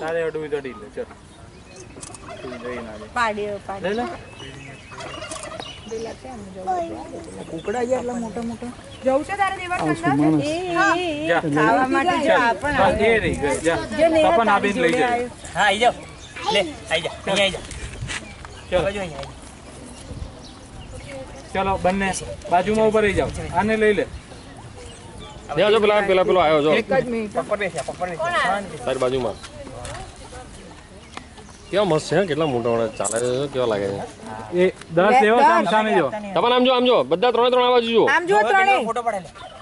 તારે અડવી ચડી લે ચલ તું જઈ ના લે પાડ્યો લે લે કુકડા ગયા એટલા મોટા મોટા જવું છે તારે દેવર જા ખાવા માટે જો આપણ બસ એ રહી ગઈ જા તપન આપીને લઈ જાય હા આઈ જાવ લે આઈ જા અહીંયા આઈ જા ચલો ચલો બંને બાજુમાં ઉપર રહી જાઓ આને લઈ લે જો પેલા પેલો આવ્યો જો એક જ મિનિટ પપ્પર ને શાંતિ તારી બાજુમાં કેવા મસ્ત છે કેટલા મોટા મોટા ચાલે છે કેવા લાગે છે એ 10 લેવો સામે જો તપન આમ જો બધા ત્રણે ત્રણ આ બાજુ જો આમ જો ત્રણે ફોટો પાડે લે